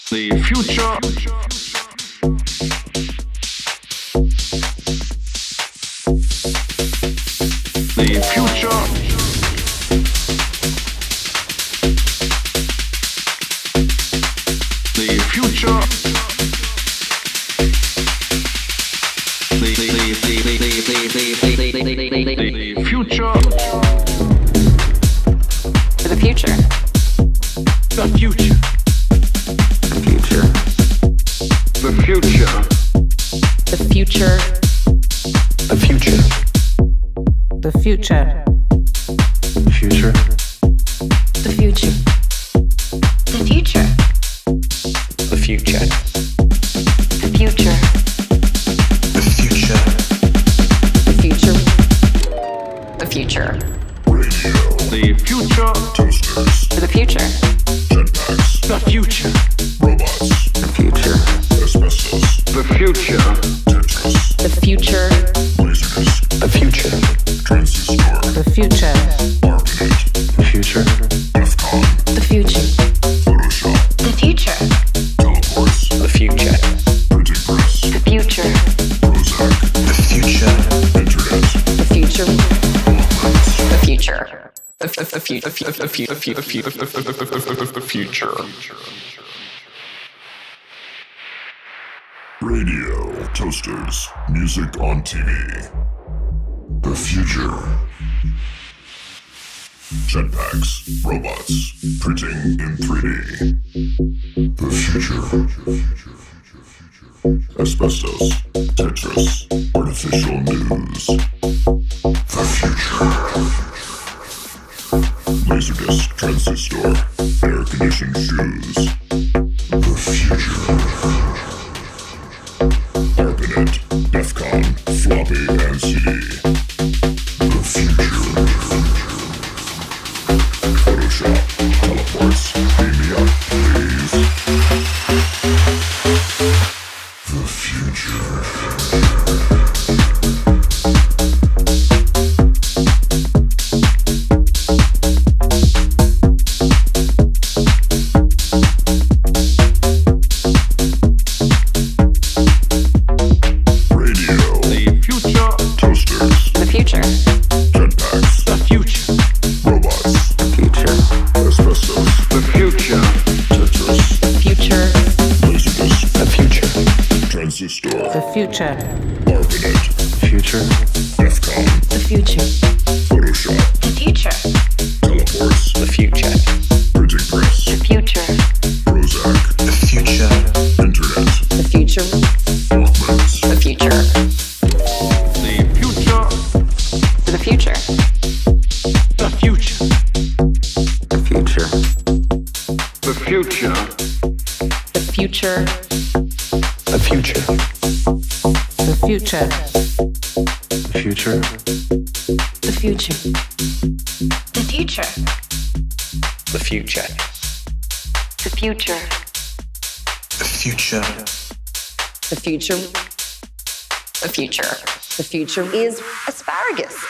The future. The future. The future. The future. For the future. The future. The future. The future. The future. The future. Future. The future. The future. The future. The future. The future. The future. The future. Radio. The future. Toasters. For the future. Jetpacks. The future. Robots. The future. Asbestos. The future. Tetris. The future. Laserdisc. The future. Transistor. The future. Arpanet. The future. Defcon. The future. Photoshop. The future. Teleports. The future. Printing press. The future. Prozac. The future. Internet. The future. Walkmans. The future. The future. Radio. Toasters. Music on TV. The future. Jetpacks. Robots. Printing in 3D. The future. Asbestos. Tetris. Artificial news. The future. Laserdisc. Transistor. Air-conditioned shoes. The future. Arpanet, Defcon, floppy and CD. The future. Photoshop, teleports, beam me up, please. The future. The future. Arpanet. Future. Defcon. The future. Photoshop. The future. Teleports. The future. Printing press. The future. Prozac. The future. Internet. The future. Walkmans. The future. The future. The future. The future. The future. The future. The future. The future. The future. The future. The future. The future. The future. The future. The future. The future. The future. The future is asparagus.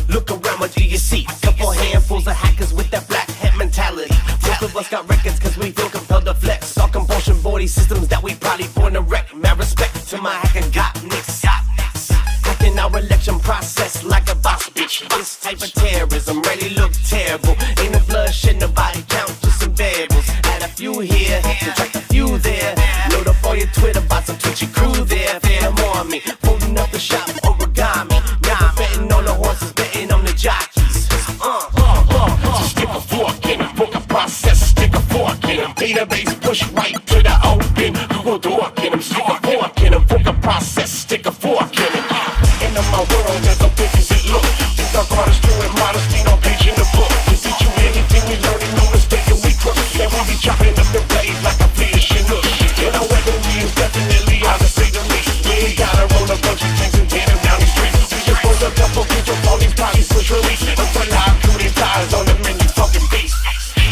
Look around, what do you see? Couple handfuls of hackers with that black hat mentality. Most of us got records cause we feel compelled to flex. All compulsion body systems that we probably born to wreck. Mad respect to my hacker got nicks. Hacking our election process like a boss bitch. This type of terrorism really look terrible. Ain't no bloodshed, nobody count, just some variables. Add a few here, subtract a few there. Load up all your Twitter bots and Twitchy crew there. Fair more on me, holding up the shop, origami. Never betting on the horses, betting on the jockeys. So stick a fork in him, book a process, stick a fork in him. Database push right to the open, Google dork in him. Stick a fork in him, book a process, stick a fork in him. Into my world as a big as it look. Think our artistry and modesty, no page in the book. To teach you anything we learning, no mistake and we crook. And we be chopping up the blades like a fleet of chinook. And our weaponry is definitely out to say the least. We ain't gotta roll a bunch of tanks and tear them down these streets. We just roll a couple kids up all these bodies, push release. Until live cootie ties on the menu, fucking beast.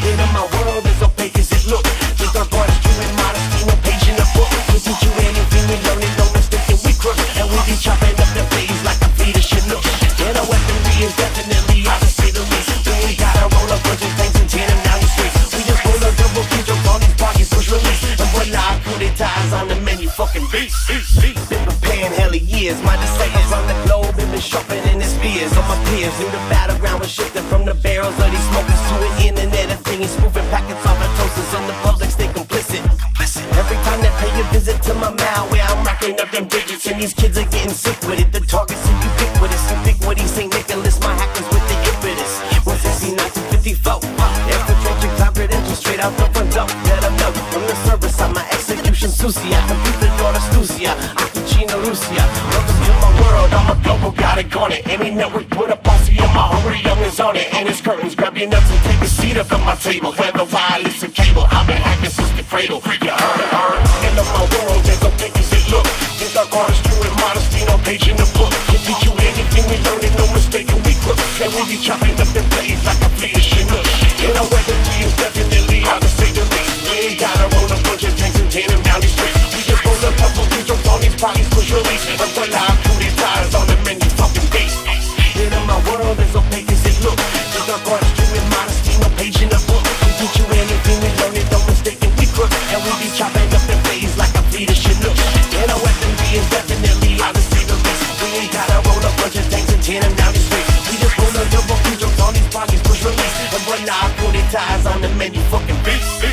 Into my world as opaque as it look. Think our artistry and modesty, no page in the book. To teach you anything we learning, no mistake and we crook. And we be chopping up the blades like a fleet of chinook. And our weaponry is definitely out to say the least. We ain't gotta roll a bunch of tanks and tear them down these streets. We just roll a double kids up all these bodies, push release. And voila, cootie ties on the menu, fucking beast. Been preparing hell of years. My disciples on the globe have been sharpening their spears. On my peers, knew the battleground was shifting from the barrels of these smokers to an internet of things. Moving packets off of toasters and the public stay complicit. Every time they pay a visit to my malware, I'm racking up them digits and these kids are getting sick with it. The targets are ubiquitous, ubiquity, St. Nicholas, my hackers with the impetus. 169 to 54, infiltration, cloud credentials straight out the front door. Let them know from the service, I'm my execution Susie. I complete the daughter Stucia, Aquachina Lucia. Welcome to my world, I'm a global, got it on it. Any network put a posse in my hurry, young is on it. And his curtains, grab your nuts and take a seat up at my table. Whether wireless or cable, I've been hacking since the cradle. You heard it, heard. End of my world, as opaque as it look. Think our artistry and modesty, no page in the book. Can teach you anything we learning, no mistake and we crook. And we be chopping up the blades like a fleet of chinook. And our weaponry is definitely out to say the least. We ain't gotta roll a bunch of tanks and tear them down these streets. We just roll a couple kids up on these bodies, push release. Until live cootie ties on the menu, fucking beast. And in my world, as opaque as it look. Think our artistry and modesty, no page in the book. Can teach you anything we learning, no mistake and we crook. And we be chopping up the blades like a fleet of chinook. And our weaponry is definitely out to say the least. We ain't gotta roll a bunch of tanks and tear them down these streets. We just roll a double kids up on these bodies, push release. And voila, cootie ties on the menu, fucking beast.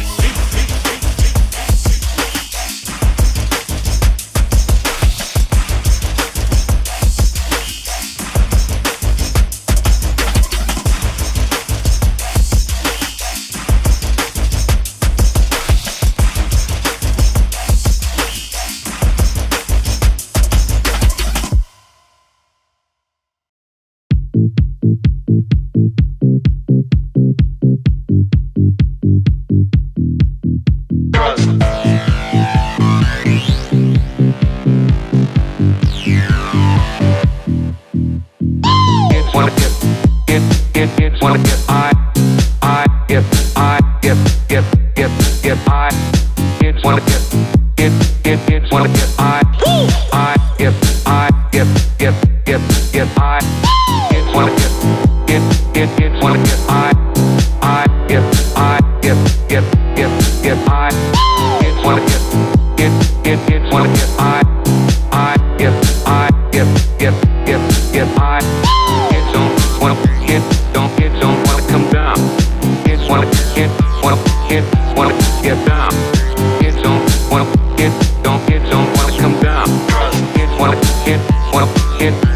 Wanna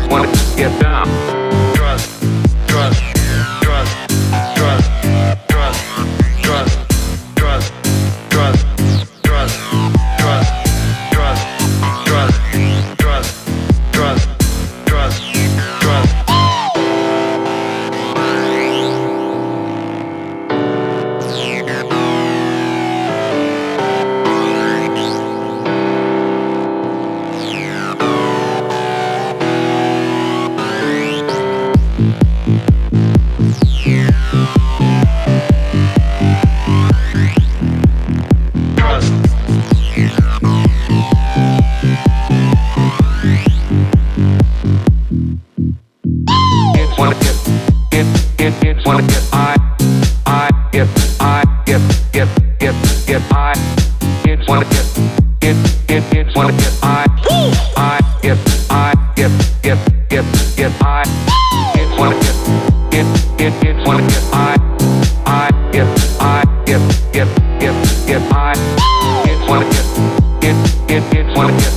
wanna get down. Trust, trust, trust, trust, trust, trust, trust, trust, trust, trust, trust, trust, trust, trust, trust, trust. Wanna get I get kids wanna get kids wanna get I get kids wanna get kids wanna get I get kids wanna get kids wanna get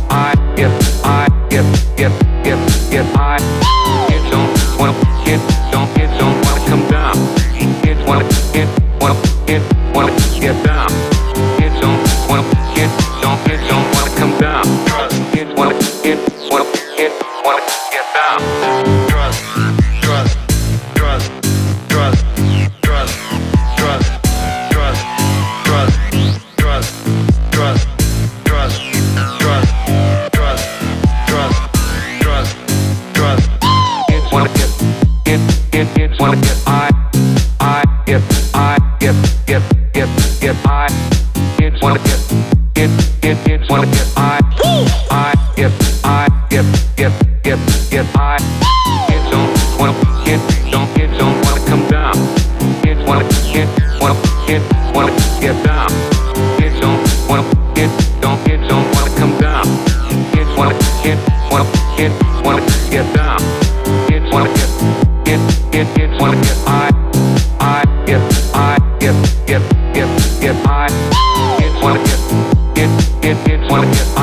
I get kids don't wanna kids don't wanna come down. Kids wanna get down. Kids don't wanna wanna come down. Kids wanna get down. Trust, trust, trust, trust, trust, trust, trust, trust, trust, trust, trust, trust, trust, trust, trust, trust. Kids wanna get kids wanna get I get I kids wanna get kids wanna get I get I kids don't wanna kids don't wanna come down. Kids wanna wanna get down. Kids don't wanna kids don't wanna come down. Kids wanna wanna get down. Kids wanna get kids wanna get I get I kids wanna get kids wanna get I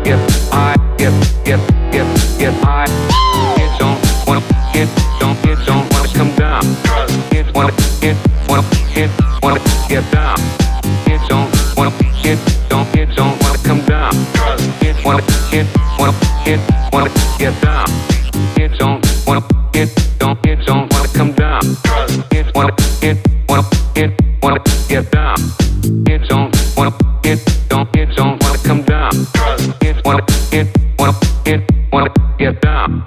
get I kids don't wanna kids don't wanna come down. Kids wanna wanna get down. Kids don't wanna kids don't wanna come down. Kids wanna wanna get down. Kids don't wanna kids don't wanna come down. Kids wanna wanna get down. Kids don't wanna kids don't wanna come down. Kids wanna wanna get down.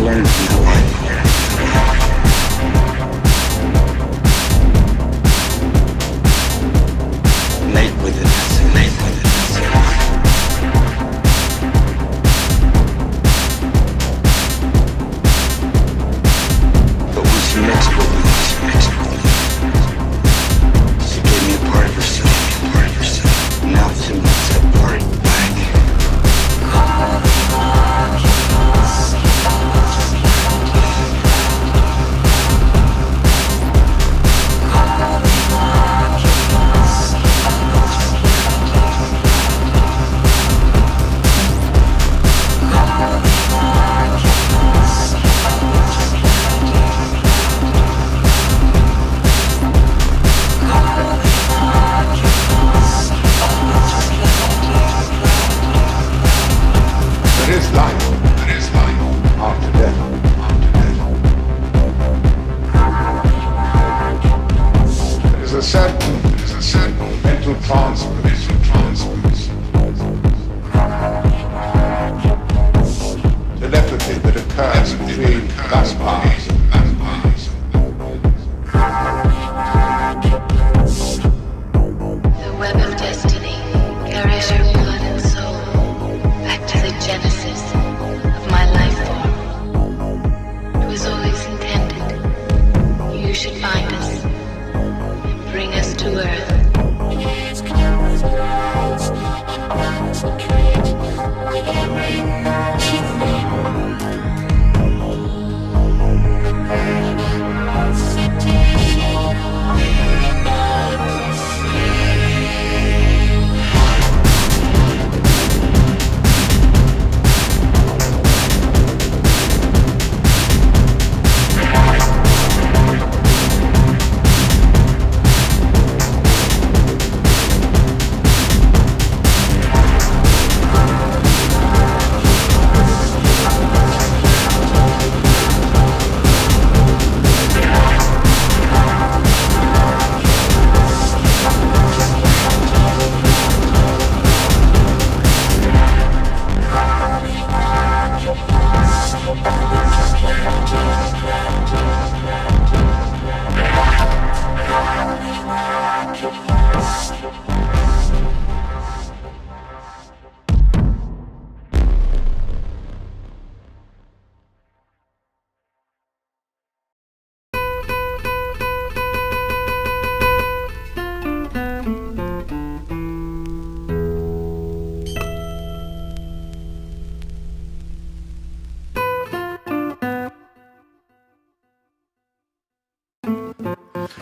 learn from that life. Mate with it, mate with it. But once you mixed with me, she gave me a part of herself, Now she wants that part back. There is life after death. There is a certain mental transference. Telepathy that occurs between vampires. The web of destiny carries your blood and soul back to the genesis of my life form. It was always intended you should find us and bring us to Earth.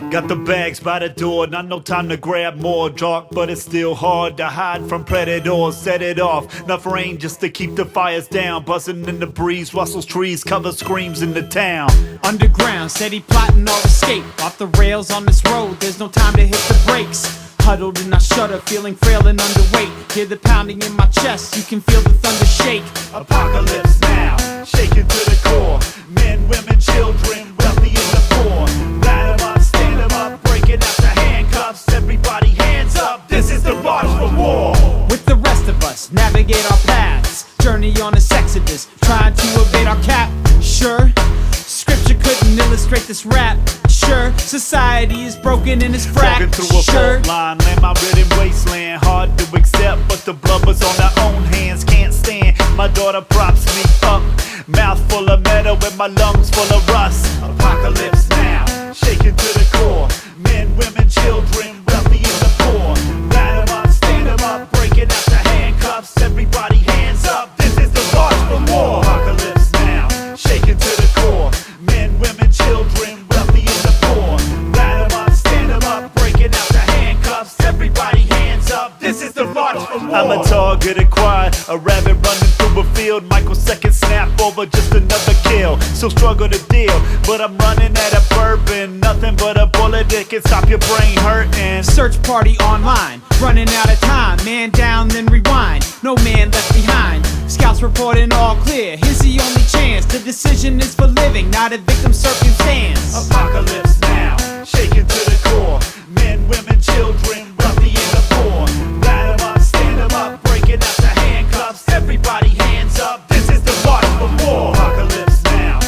Got the bags by the door, not no time to grab more. Dark, but it's still hard to hide from predators. Set it off, enough rain just to keep the fires down. Buzzing in the breeze, rustles trees, cover screams in the town. Underground, steady plotting our escape. Off the rails on this road, there's no time to hit the brakes. Huddled and I shudder, feeling frail and underweight. Hear the pounding in my chest, you can feel the thunder shake. Apocalypse now, shaken to the core. Men, women, children, wealthy and the poor. Line 'em up, stand 'em up, breaking out the handcuffs. Everybody hands up, this is the march for war. With the rest of us, navigate our paths. Journey on this exodus, trying to evade our capture. Scripture couldn't illustrate this rap. Sure, society is broken and it's Walking through a fractured. fault line, land my ridden wasteland. Hard to accept, but the blood was on our own hands. Can't stand, my daughter props me up. Mouth full of metal and my lungs full of rust. Apocalypse now, shaken to the core. Men, women, children, wealthy and the poor. Line 'em up, stand 'em up, breaking out the handcuffs. Everybody hands up, this is the march for war. Apocalypse now, shaken to the core. Men, women, children, wealthy and the poor. Line 'em up, stand 'em up, breaking out the handcuffs. Everybody hands up, this is the march for war. I'm a target acquired, a rabbit running through a field. Microsecond snap over, just another kill. So struggle to deal, but I'm running at a bourbon. Nothing but a bullet that can stop your brain hurting. Search party online, running out of time. Man down, then rewind. No man left behind. Scouts reporting all clear. Here's the only chance. The decision is for living, not a victim circumstance. Apocalypse now, shaken to the core. Men, women, children, wealthy and the poor. Line 'em up, stand 'em up, breaking out the handcuffs. Everybody hands up, this is the march for war. Apocalypse now,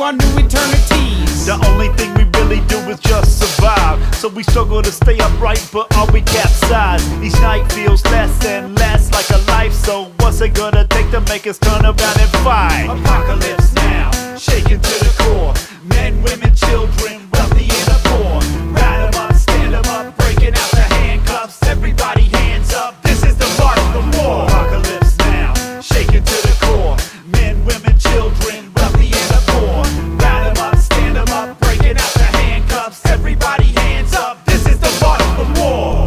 our new eternities. The only thing we really do is just survive. So we struggle to stay upright, but are we capsized? Each night feels less and less like a life. So what's it gonna take to make us turn around and fight? Apocalypse now, shaken to the core. Men, women, children, wealthy and the poor. Ride 'em up, stand 'em up, breaking out the handcuffs. Everybody hands up, this is the mark of the war. Apocalypse now, shaken to the core. Men, women, children, wealthy and the poor. Ride 'em up, stand 'em up, breaking out the handcuffs. Everybody hands up, this is the mark of the war.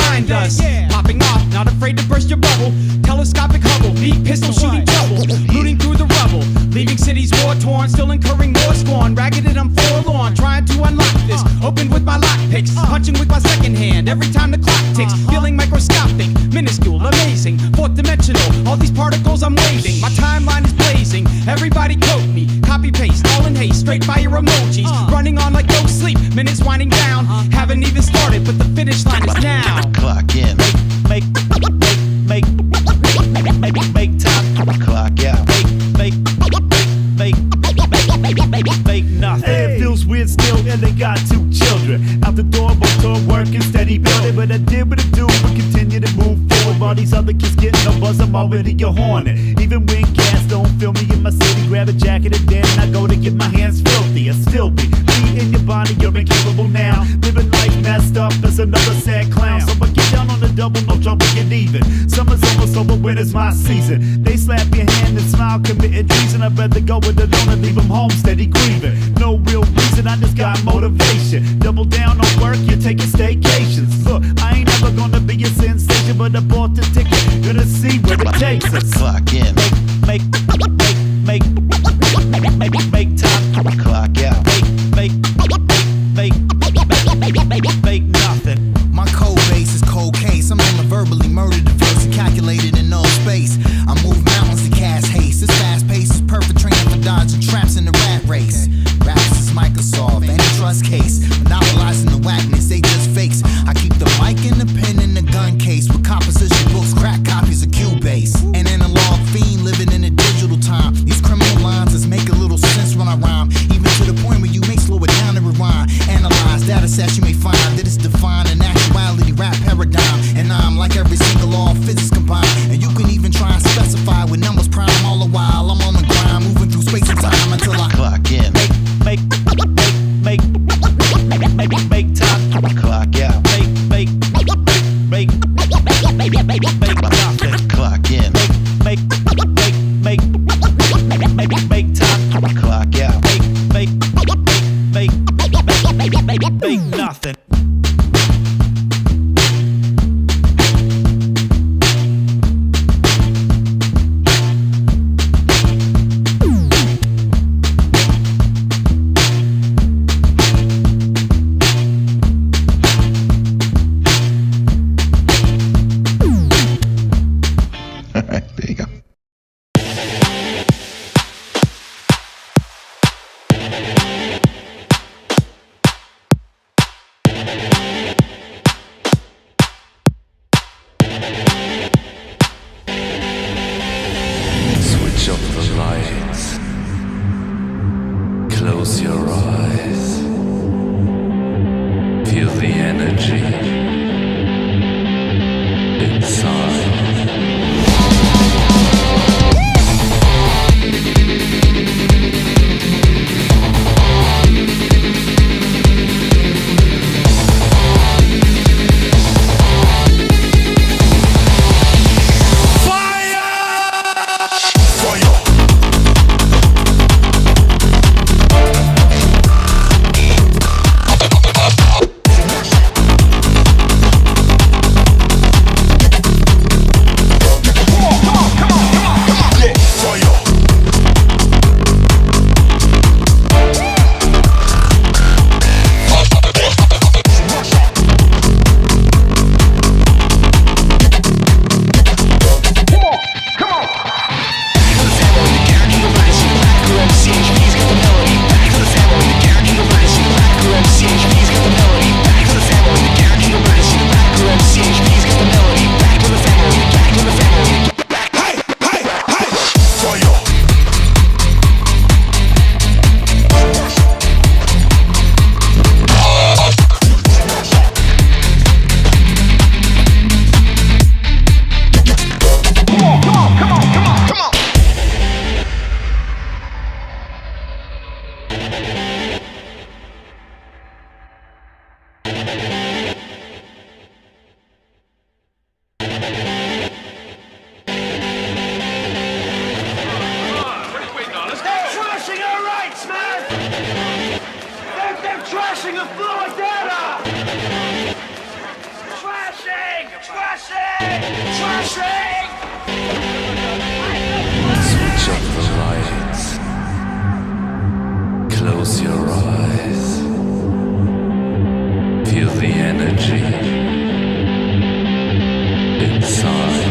behind us. Popping off, not afraid to burst your bubble. Telescopic Hubble, beat pistol shooting trouble. Looting through the rubble, leaving cities war torn, still incurring more scorn. Ragged and I'm forlorn, trying to unlock this. Opened with my lockpicks, punching with my second hand every time the clock ticks. Feeling microscopic, minuscule, amazing, fourth dimensional. All these particles I'm waving, my timeline is blazing. Everybody quote me, copy paste, all in haste, straight fire emojis. Running on like no sleep, minutes winding down. Haven't even started, but the finish line is now. Clock in, make time. Clock out, make nothing. It feels weird still, and they got 2 children. Out the door, both to work and steady building. But I did what I do, but continue to move forward. While these other kids getting no buzz, I'm already a hornet. Even when cats don't feel me in my city, grab a jacket and then I go to get my hands filthy. I still be me in your body, you're incapable now. Living life messed up as another sad clown. So I get down on the double, no trouble get even. Summer's almost over, winter's my season. They slap your hand and smile, committing treason. I'd rather go with it on and leave them home steady grieving. No real reason, I just got motivation. Double down on work, you're taking staycations. Look, I ain't never gonna be a sensation, but I bought the ticket, gonna see where it takes us. Clock in, Make time. clock out, Make nothing. My code base is cold case. I'm gonna verbally murder the verse and calculated in no space. I move mountains to cast haste. This fast pace is perfect training for dodging traps in the rat race. Raps is Microsoft, antitrust case. Monopolizing the whackness, they just fakes. I keep the mic and the pen in the gun case. With composition books, crack copies of Cubase. An analog fiend living in a digital time. These criminal lines just make a little sense when I rhyme. Even to the point where you may slow it down and rewind. Analyze data sets you may find that it's defined an actuality rap paradigm. And I'm like every single law of physics combined. And you can even try and specify with numbers prime all the while. I'm on the grind, moving through space and time until I clock in, Make time. clock out, Make nothing. clock in, Make time. clock out, Make nothing. Alright, there you go. Switch off the lights. Close your eyes. Feel the energy inside. Trashing the floor data! Trashing! Switch off the lights. Close your eyes. Feel the energy inside.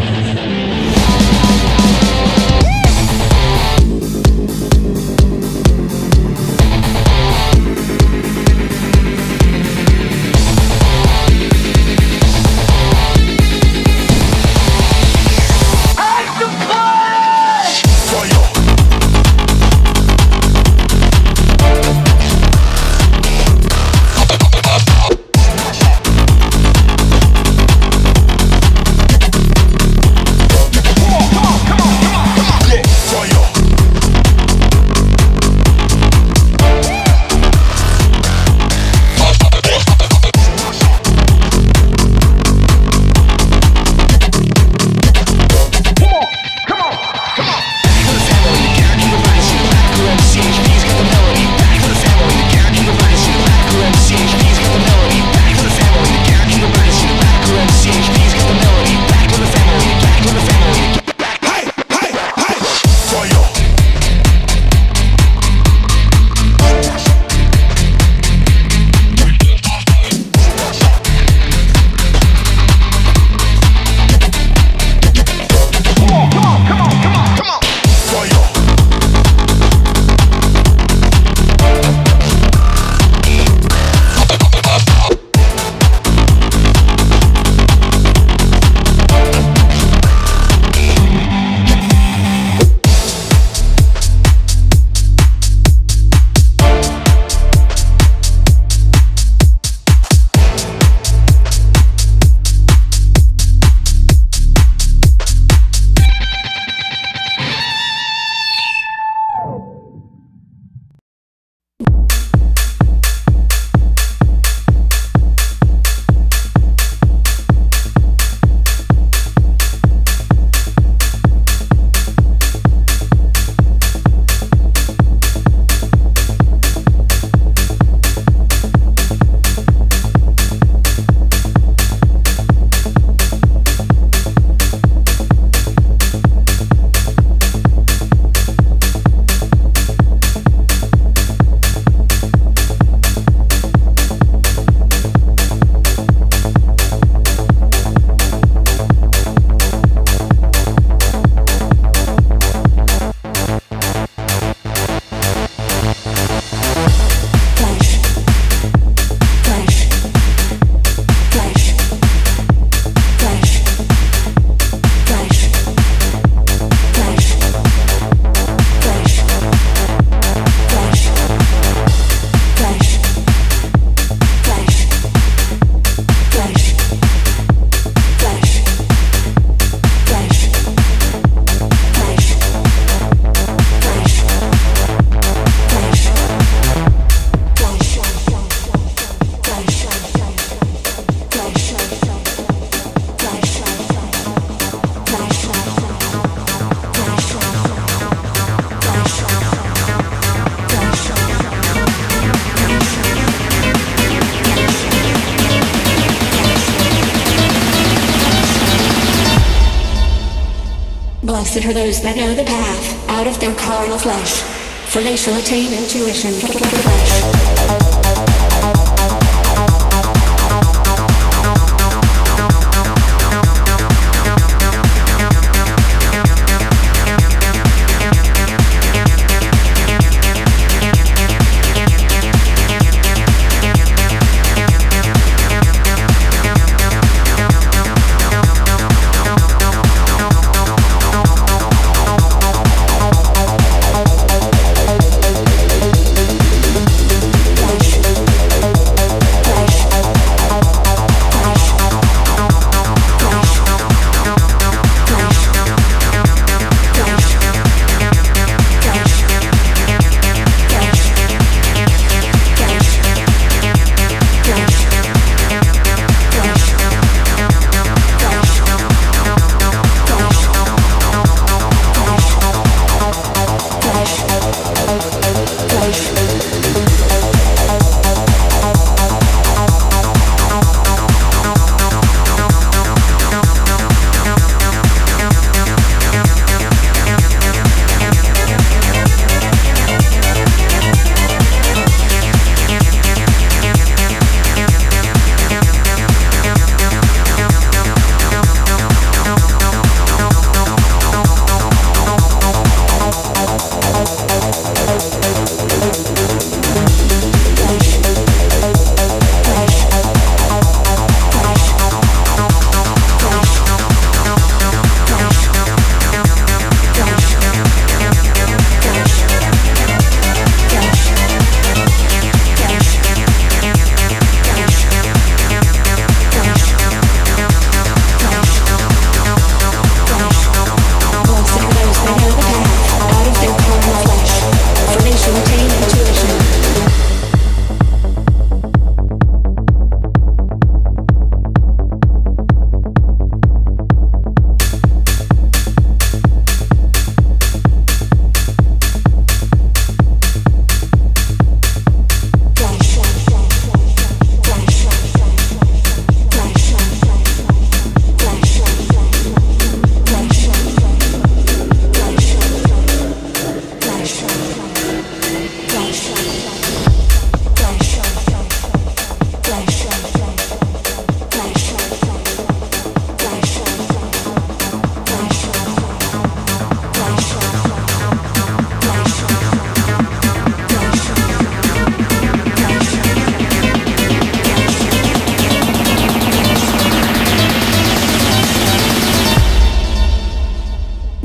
Blessed are those that know the path out of their carnal flesh, for they shall attain intuition for the flesh.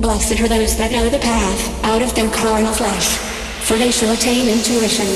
Blessed are those that know the path out of their carnal flesh, for they shall attain intuition.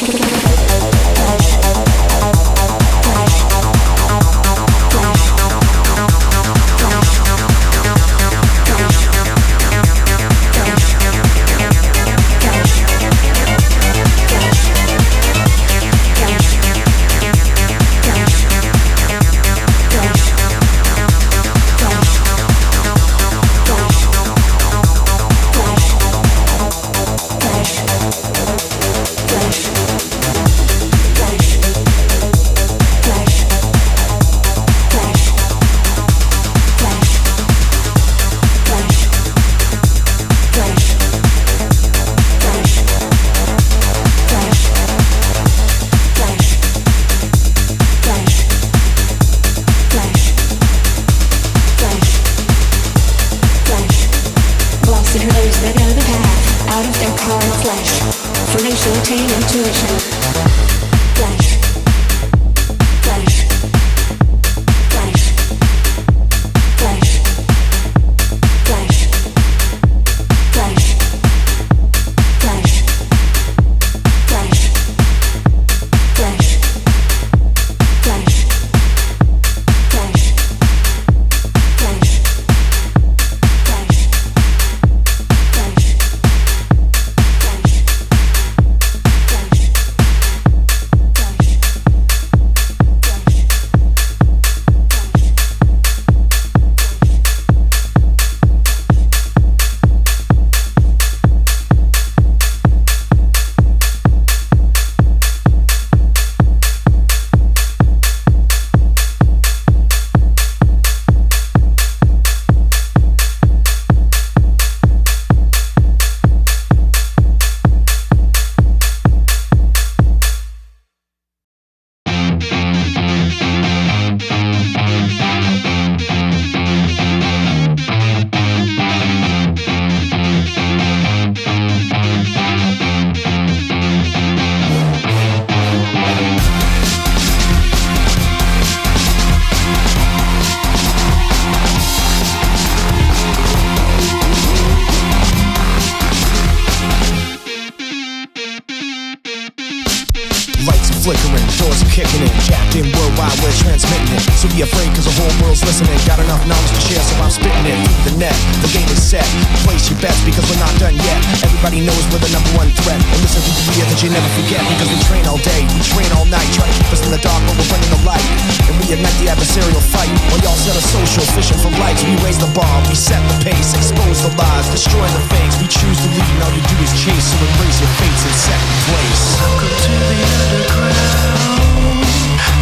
flickering, doors are kicking in, jacked in worldwide, we're transmitting it. So be afraid cause the whole world's listening. Got enough knowledge to share, so I'm spitting it through the net. The game is set, place your bets because we're not done yet. Everybody knows we're the number one threat. And listen to the year that you never forget, because we train all day, we train all night. Try to keep us in the dark but we're running the light. And we ignite the adversarial fight. While y'all set a social, fishing for likes. We raise the bar, we set the pace, expose the lies, destroy the fakes. We choose to lead and all you do is chase. So embrace your fates in second place. Welcome to the underground,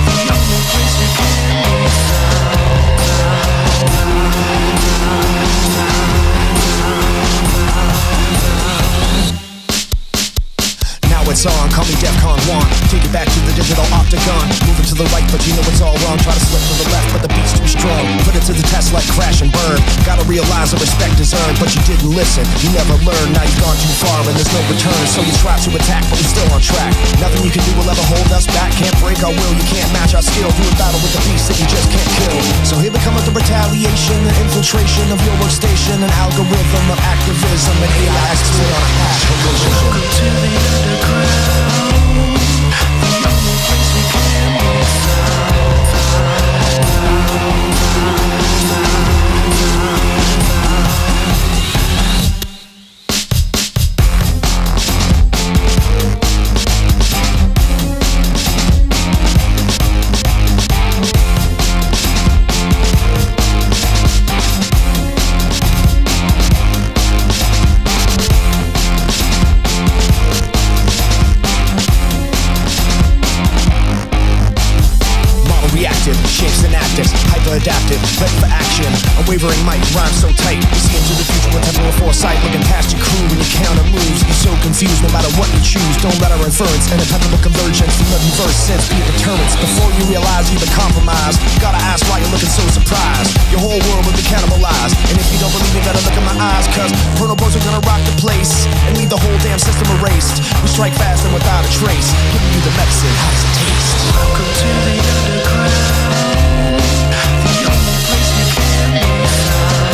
the only place you can be Now it's on, call me DEFCON 1. Take it back to the digital octagon. Moving to the right, but you know it's all wrong. Try to slip to the left, but the beat's too strong. Put it to the test like crash and burn. Gotta realize the respect is earned, but you didn't listen. You never learned, now you've gone too far and there's no return. So you try to attack, but we're still on track. Nothing you can do will ever hold us back. Can't break our will, you can't match our skill. Do a battle with the beast that you just can't kill. So here we come with the retaliation, the infiltration of your workstation, an algorithm of activism, and AI accident on a hash collision. Welcome to the underground, the only place we can be shapes and actors, hyper-adaptive, ready for action. Unwavering might, rhyme so tight. We see into the future with temporal foresight. Looking past your crew when your counter moves. You're so confused no matter what you choose. Don't let our inference and impeccable convergence from every verse sense be a deterrence. Before you realize you've been compromised, you gotta ask why you're looking so surprised. Your whole world will be cannibalized. And if you don't believe me, better look in my eyes, cause Pronobozo gonna rock the place and leave the whole damn system erased. We strike fast and without a trace, giving you the medicine, how does it taste? Welcome to the underground. The only place you can be found.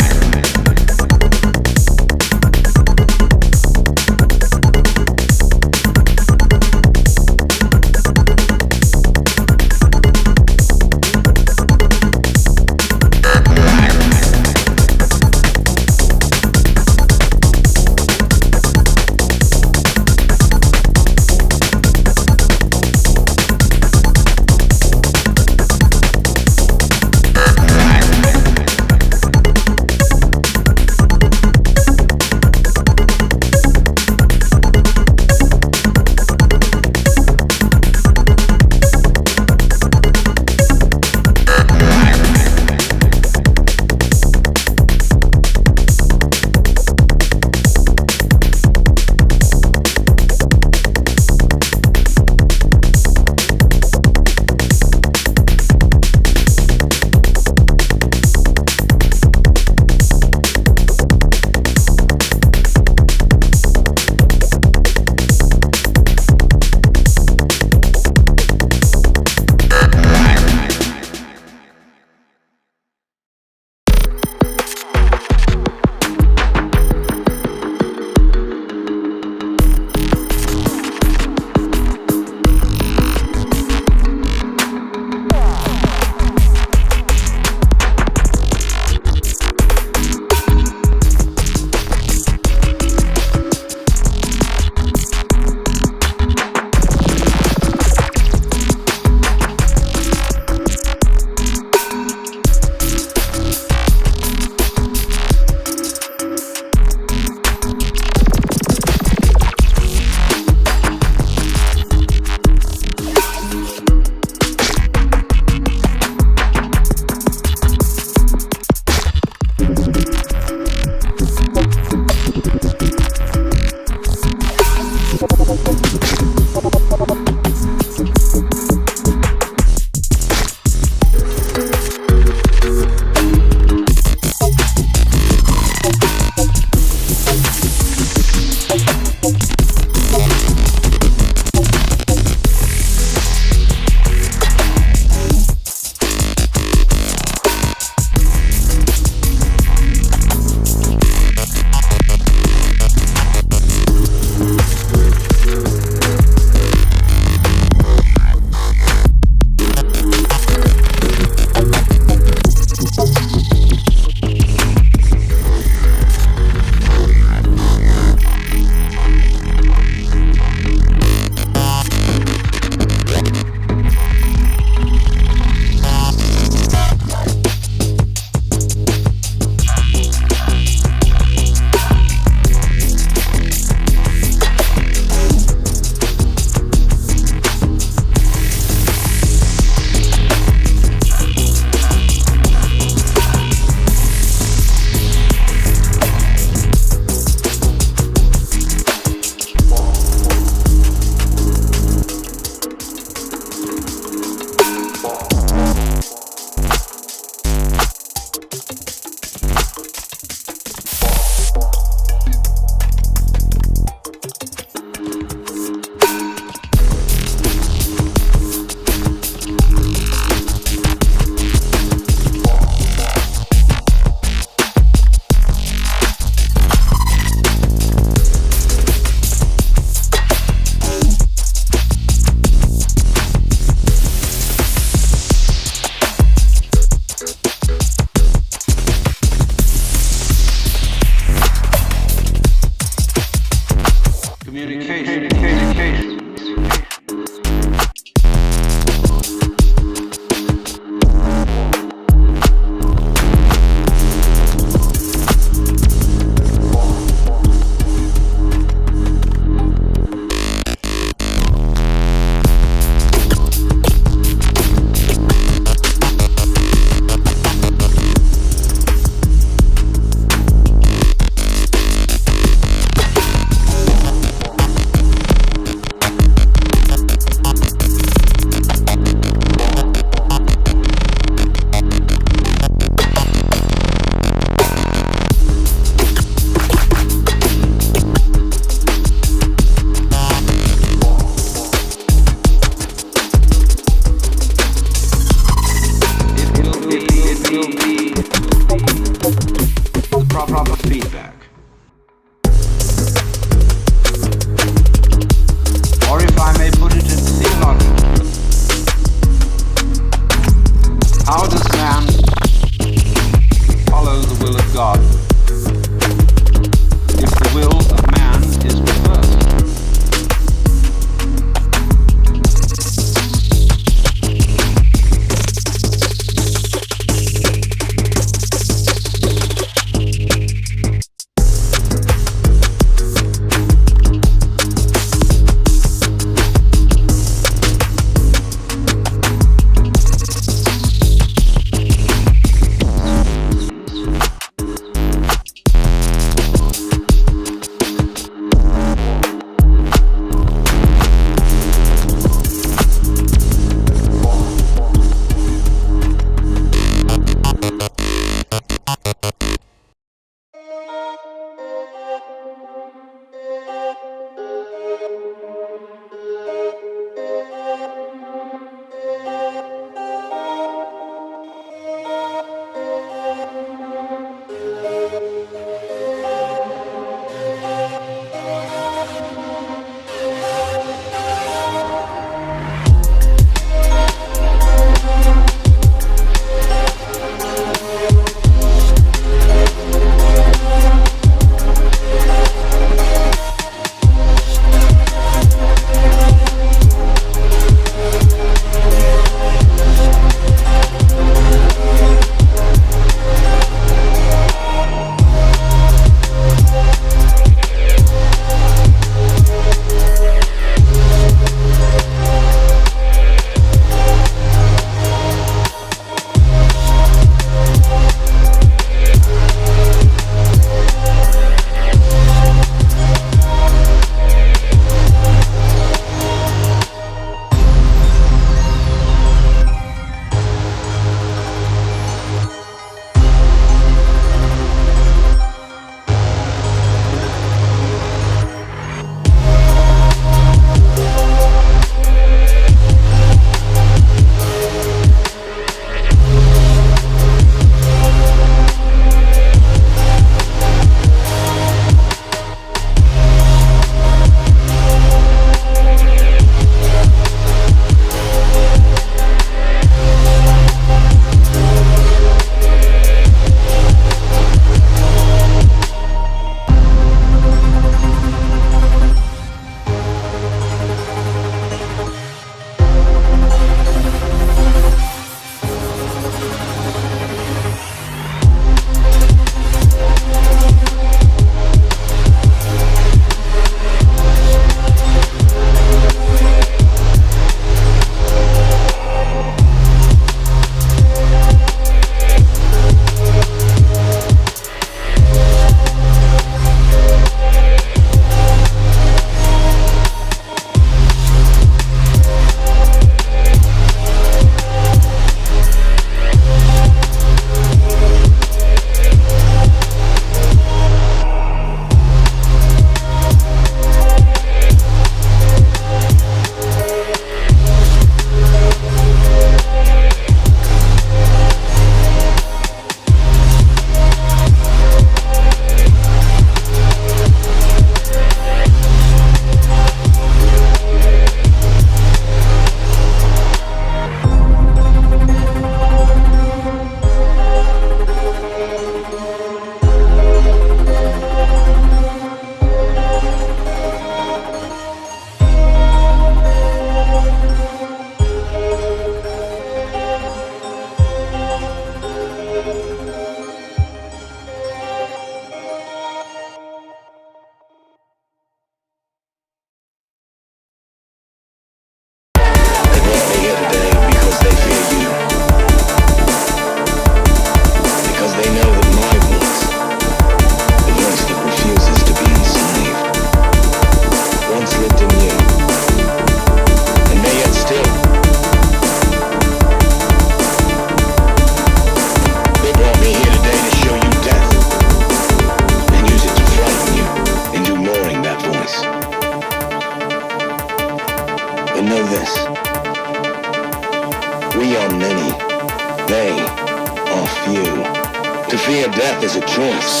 there's a chance.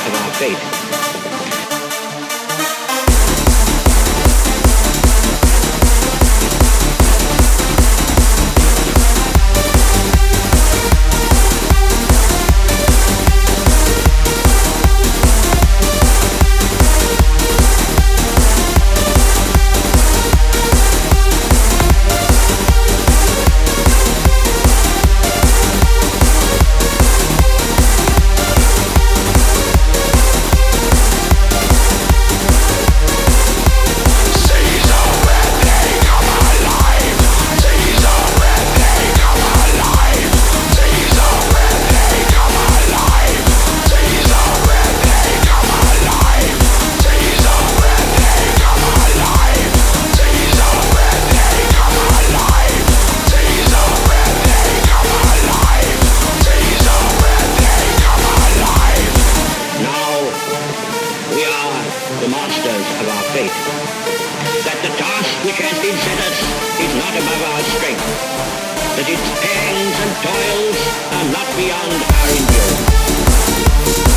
Of our fate. Of our fate. That the task which has been set us is not above our strength, that its pangs and toils are not beyond our endurance.